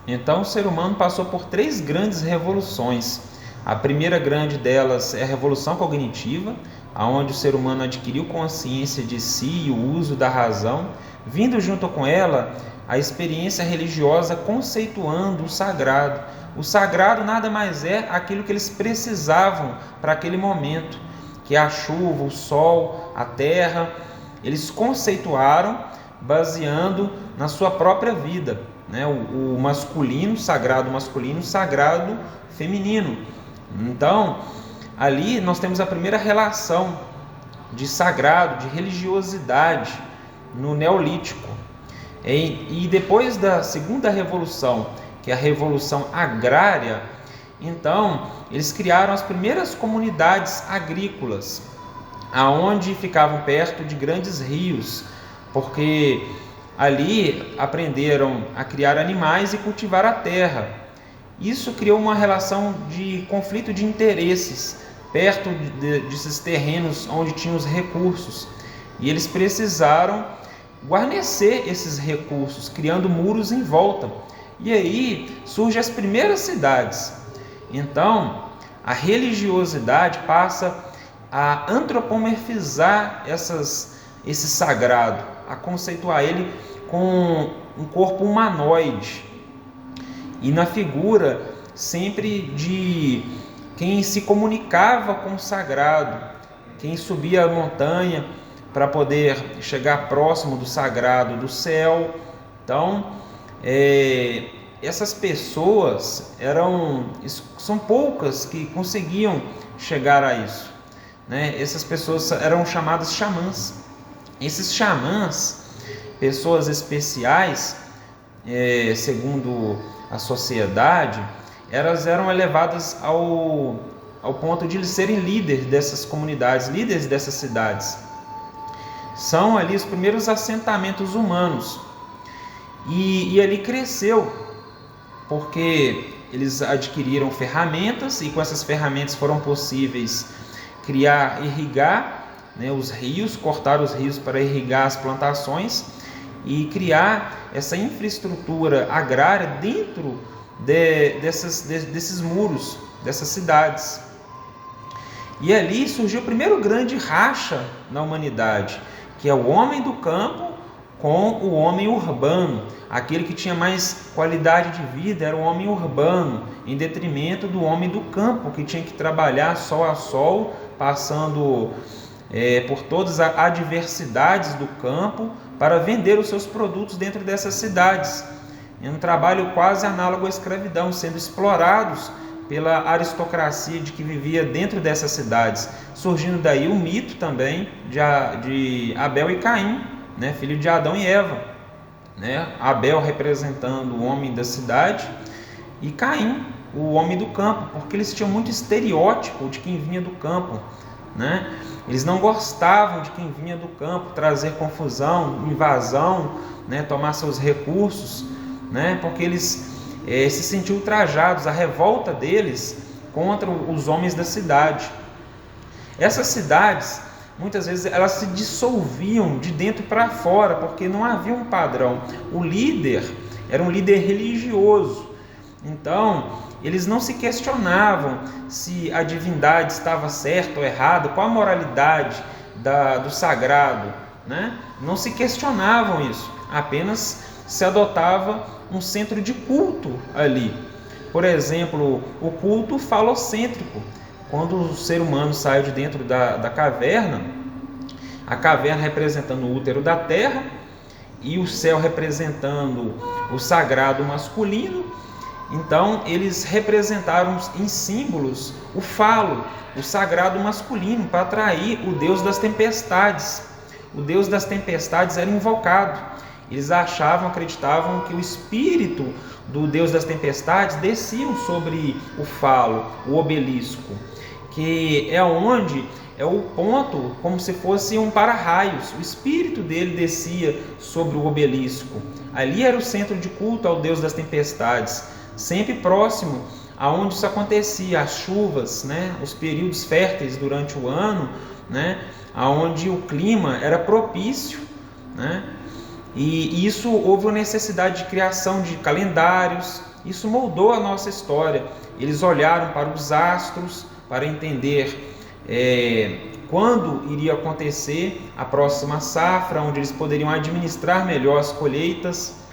Então o ser humano passou por 3 grandes revoluções. A primeira grande delas é a revolução cognitiva, onde o ser humano adquiriu consciência de si e o uso da razão, vindo junto com ela a experiência religiosa conceituando o sagrado. O sagrado nada mais é aquilo que eles precisavam para aquele momento, que é a chuva, o sol, a terra. Eles conceituaram baseando na sua própria vida, né? O masculino, sagrado feminino. Então, ali nós temos a primeira relação de sagrado, de religiosidade no Neolítico. E depois da segunda revolução, que é a revolução agrária, então eles criaram as primeiras comunidades agrícolas, aonde ficavam perto de grandes rios, porque ali aprenderam a criar animais e cultivar a terra. Isso criou uma relação de conflito de interesses perto desses terrenos onde tinham os recursos, e eles precisaram guarnecer esses recursos, criando muros em volta. E aí surgem as primeiras cidades. Então, a religiosidade passa a antropomorfizar esse sagrado, a conceituar ele com um corpo humanoide e na figura sempre de quem se comunicava com o sagrado, quem subia a montanha para poder chegar próximo do sagrado do céu. Então, essas pessoas são poucas que conseguiam chegar a isso, né? Essas pessoas eram chamadas xamãs. Esses xamãs, pessoas especiais, segundo a sociedade, elas eram elevadas ao ponto de serem líderes dessas comunidades, líderes dessas cidades. São ali os primeiros assentamentos humanos. E ali cresceu, porque eles adquiriram ferramentas, e com essas ferramentas foram possíveis irrigar, né, os rios, cortar os rios para irrigar as plantações e criar essa infraestrutura agrária dentro desses muros, dessas cidades. E ali surgiu o primeiro grande racha na humanidade, que é o homem do campo com o homem urbano. Aquele que tinha mais qualidade de vida era o homem urbano, em detrimento do homem do campo, que tinha que trabalhar sol a sol, passando por todas as adversidades do campo para vender os seus produtos dentro dessas cidades. É um trabalho quase análogo à escravidão, sendo explorados pela aristocracia que vivia dentro dessas cidades. Surgindo daí o mito também de Abel e Caim, né, filho de Adão e Eva, né? Abel representando o homem da cidade e Caim, o homem do campo, porque eles tinham muito estereótipo de quem vinha do campo, né? Eles não gostavam de quem vinha do campo trazer confusão, invasão, né, tomar seus recursos, né, porque eles se sentiam ultrajados, a revolta deles contra os homens da cidade. Essas cidades, muitas vezes, elas se dissolviam de dentro para fora, porque não havia um padrão. O líder era um líder religioso, então eles não se questionavam se a divindade estava certa ou errada, qual a moralidade do sagrado, né? Não se questionavam isso, apenas se adotava um centro de culto ali. Por exemplo, o culto falocêntrico. Quando o ser humano saiu de dentro da caverna, a caverna representando o útero da terra e o céu representando o sagrado masculino, então eles representaram em símbolos o falo, o sagrado masculino, para atrair o deus das tempestades. O deus das tempestades era invocado. Eles acreditavam que o espírito do deus das tempestades descia sobre o falo, o obelisco, que é o ponto, como se fosse um para-raios. O espírito dele descia sobre o obelisco. Ali era o centro de culto ao deus das tempestades, sempre próximo aonde isso acontecia, as chuvas, né, os períodos férteis durante o ano, né, aonde o clima era propício, né, E isso houve uma necessidade de criação de calendários, isso moldou a nossa história. Eles olharam para os astros para entender quando iria acontecer a próxima safra, onde eles poderiam administrar melhor as colheitas.